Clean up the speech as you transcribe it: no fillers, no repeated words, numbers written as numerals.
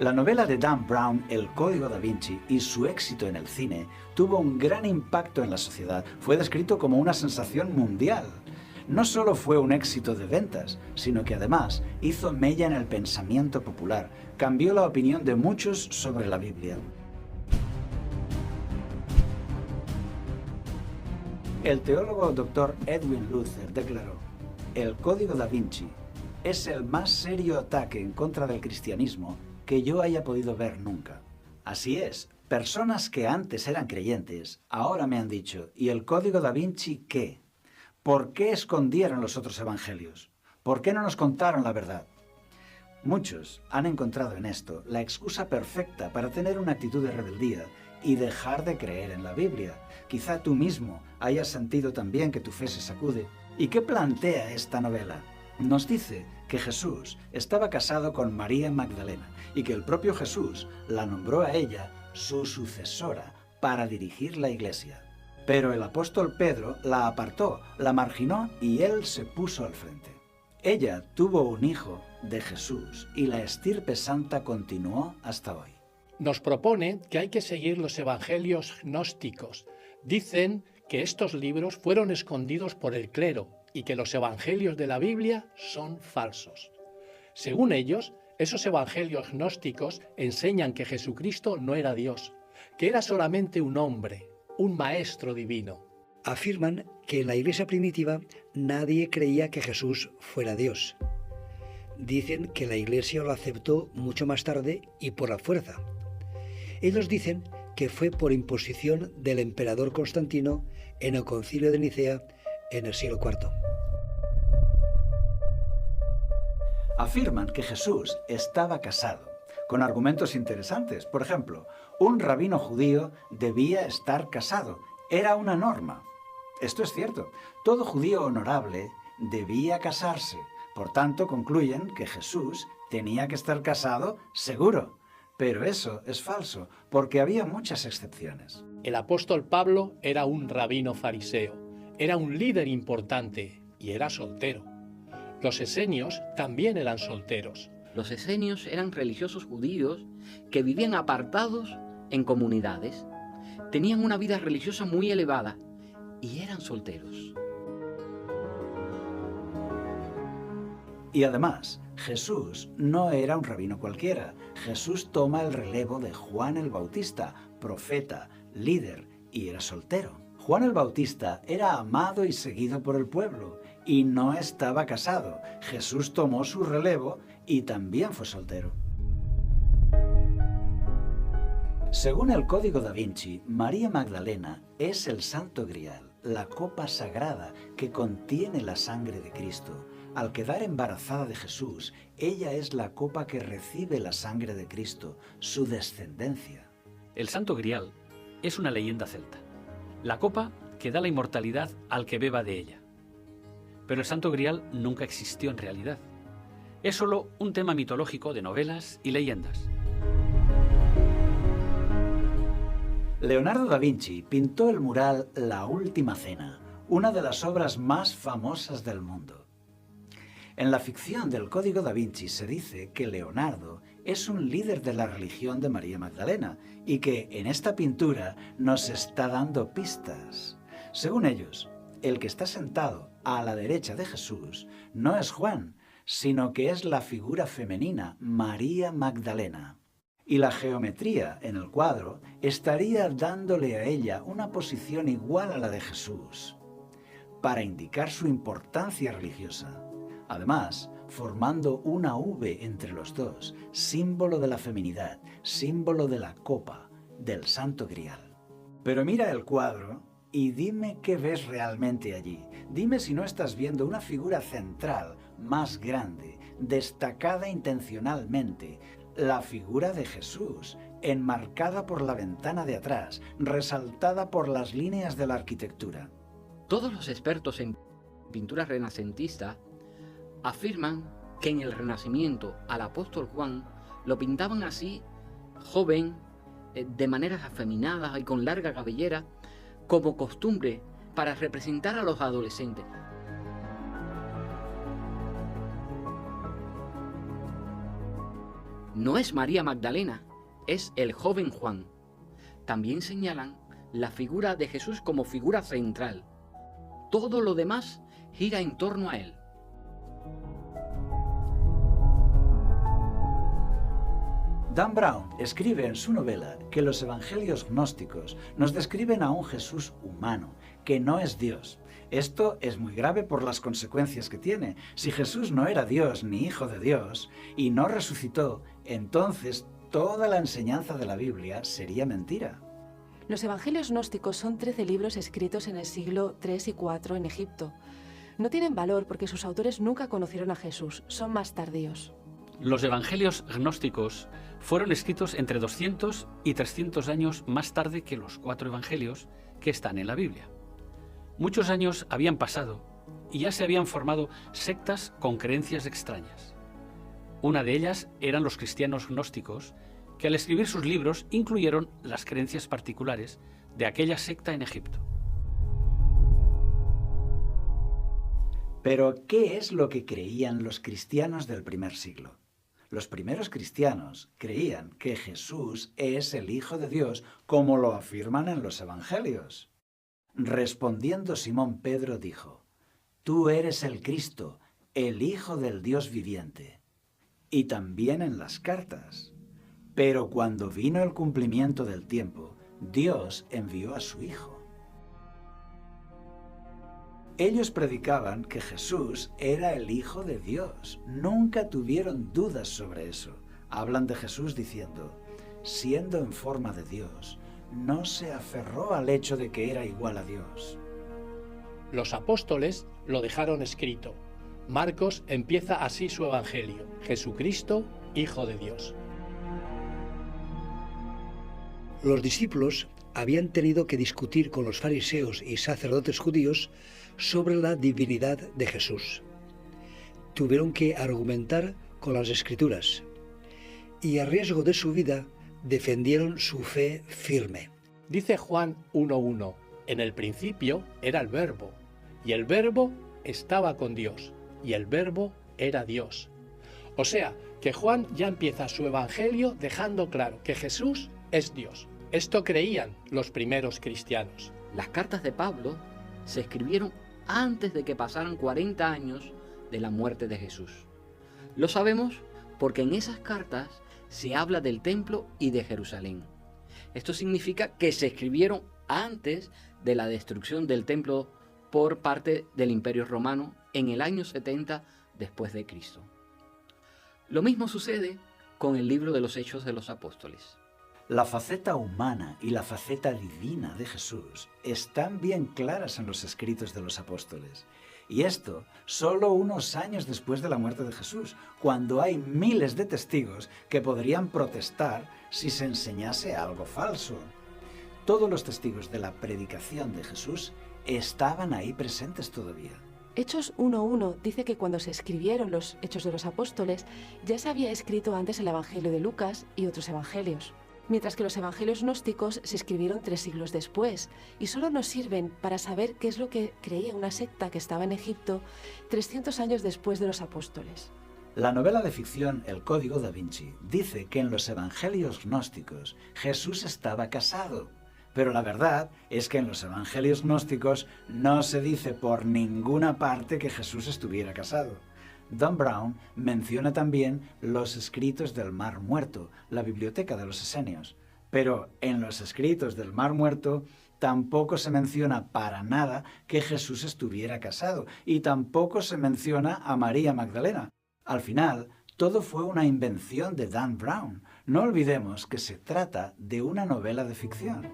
La novela de Dan Brown, El Código da Vinci, y su éxito en el cine tuvo un gran impacto en la sociedad. Fue descrito como una sensación mundial. No solo fue un éxito de ventas, sino que además hizo mella en el pensamiento popular, cambió la opinión de muchos sobre la Biblia. El teólogo Dr. Edwin Luther declaró: "El Código da Vinci es el más serio ataque en contra del cristianismo que yo haya podido ver nunca". Así es, personas que antes eran creyentes, ahora me han dicho: ¿y el Código da Vinci qué? ¿Por qué escondieron los otros evangelios? ¿Por qué no nos contaron la verdad? Muchos han encontrado en esto la excusa perfecta para tener una actitud de rebeldía y dejar de creer en la Biblia. Quizá tú mismo hayas sentido también que tu fe se sacude. ¿Y qué plantea esta novela? Nos dice que Jesús estaba casado con María Magdalena y que el propio Jesús la nombró a ella su sucesora para dirigir la iglesia. Pero el apóstol Pedro la apartó, la marginó y él se puso al frente. Ella tuvo un hijo de Jesús y la estirpe santa continuó hasta hoy. Nos propone que hay que seguir los evangelios gnósticos. Dicen que estos libros fueron escondidos por el clero y que los evangelios de la Biblia son falsos. Según ellos, esos evangelios gnósticos enseñan que Jesucristo no era Dios, que era solamente un hombre, un maestro divino. Afirman que en la iglesia primitiva nadie creía que Jesús fuera Dios. Dicen que la iglesia lo aceptó mucho más tarde y por la fuerza. Ellos dicen que fue por imposición del emperador Constantino en el Concilio de Nicea en el siglo IV. Afirman que Jesús estaba casado, con argumentos interesantes. Por ejemplo, un rabino judío debía estar casado. Era una norma. Esto es cierto. Todo judío honorable debía casarse. Por tanto, concluyen que Jesús tenía que estar casado seguro. Pero eso es falso, porque había muchas excepciones. El apóstol Pablo era un rabino fariseo, era un líder importante y era soltero. Los esenios también eran solteros. Los esenios eran religiosos judíos que vivían apartados en comunidades, tenían una vida religiosa muy elevada y eran solteros. Y además, Jesús no era un rabino cualquiera. Jesús toma el relevo de Juan el Bautista, profeta, líder, y era soltero. Juan el Bautista era amado y seguido por el pueblo, y no estaba casado. Jesús tomó su relevo y también fue soltero. Según el Código da Vinci, María Magdalena es el Santo Grial, la copa sagrada que contiene la sangre de Cristo. Al quedar embarazada de Jesús, ella es la copa que recibe la sangre de Cristo, su descendencia. El Santo Grial es una leyenda celta, la copa que da la inmortalidad al que beba de ella. Pero el Santo Grial nunca existió en realidad. Es solo un tema mitológico de novelas y leyendas. Leonardo da Vinci pintó el mural La Última Cena, una de las obras más famosas del mundo. En la ficción del Código da Vinci se dice que Leonardo es un líder de la religión de María Magdalena y que en esta pintura nos está dando pistas. Según ellos, el que está sentado a la derecha de Jesús no es Juan, sino que es la figura femenina María Magdalena. Y la geometría en el cuadro estaría dándole a ella una posición igual a la de Jesús, para indicar su importancia religiosa. Además, formando una V entre los dos, símbolo de la feminidad, símbolo de la copa, del Santo Grial. Pero mira el cuadro y dime qué ves realmente allí. Dime si no estás viendo una figura central, más grande, destacada intencionalmente, la figura de Jesús, enmarcada por la ventana de atrás, resaltada por las líneas de la arquitectura. Todos los expertos en pintura renacentista afirman que en el Renacimiento al apóstol Juan lo pintaban así, joven, de maneras afeminadas y con larga cabellera, como costumbre para representar a los adolescentes. no es María Magdalena, es el joven Juan. También señalan la figura de Jesús como figura central. Todo lo demás gira en torno a él. Dan Brown escribe en su novela que los evangelios gnósticos nos describen a un Jesús humano, que no es Dios. Esto es muy grave por las consecuencias que tiene. Si Jesús no era Dios ni hijo de Dios y no resucitó, entonces toda la enseñanza de la Biblia sería mentira. Los evangelios gnósticos son 13 libros escritos en el siglo III y IV en Egipto. No tienen valor porque sus autores nunca conocieron a Jesús, son más tardíos. Los evangelios gnósticos fueron escritos entre 200 y 300 años más tarde que los 4 evangelios que están en la Biblia. Muchos años habían pasado y ya se habían formado sectas con creencias extrañas. Una de ellas eran los cristianos gnósticos, que al escribir sus libros incluyeron las creencias particulares de aquella secta en Egipto. Pero, ¿qué es lo que creían los cristianos del primer siglo? Los primeros cristianos creían que Jesús es el Hijo de Dios, como lo afirman en los Evangelios. Respondiendo Simón Pedro dijo: «Tú eres el Cristo, el Hijo del Dios viviente». Y también en las cartas: «Pero cuando vino el cumplimiento del tiempo, Dios envió a su Hijo». Ellos predicaban que Jesús era el Hijo de Dios. Nunca tuvieron dudas sobre eso. Hablan de Jesús diciendo: siendo en forma de Dios, no se aferró al hecho de que era igual a Dios. Los apóstoles lo dejaron escrito. Marcos empieza así su evangelio: Jesucristo, Hijo de Dios. Los discípulos habían tenido que discutir con los fariseos y sacerdotes judíos sobre la divinidad de Jesús. Tuvieron que argumentar con las Escrituras y a riesgo de su vida defendieron su fe firme. Dice Juan 1:1: en el principio era el Verbo, y el Verbo estaba con Dios, y el Verbo era Dios. O sea, que Juan ya empieza su evangelio dejando claro que Jesús es Dios. Esto creían los primeros cristianos. Las cartas de Pablo se escribieron antes de que pasaran 40 años de la muerte de Jesús. Lo sabemos porque en esas cartas se habla del templo y de Jerusalén. Esto significa que se escribieron antes de la destrucción del templo por parte del Imperio Romano en el año 70 después de Cristo. Lo mismo sucede con el libro de los Hechos de los Apóstoles. La faceta humana y la faceta divina de Jesús están bien claras en los escritos de los apóstoles. Y esto solo unos años después de la muerte de Jesús, cuando hay miles de testigos que podrían protestar si se enseñase algo falso. Todos los testigos de la predicación de Jesús estaban ahí presentes todavía. Hechos 1:1 dice que cuando se escribieron los Hechos de los Apóstoles, ya se había escrito antes el Evangelio de Lucas y otros evangelios. Mientras que los evangelios gnósticos se escribieron 3 siglos después y solo nos sirven para saber qué es lo que creía una secta que estaba en Egipto 300 años después de los apóstoles. La novela de ficción El Código da Vinci dice que en los evangelios gnósticos Jesús estaba casado, pero la verdad es que en los evangelios gnósticos no se dice por ninguna parte que Jesús estuviera casado. Dan Brown menciona también los escritos del Mar Muerto, la biblioteca de los esenios. Pero en los escritos del Mar Muerto tampoco se menciona para nada que Jesús estuviera casado y tampoco se menciona a María Magdalena. Al final, todo fue una invención de Dan Brown. No olvidemos que se trata de una novela de ficción.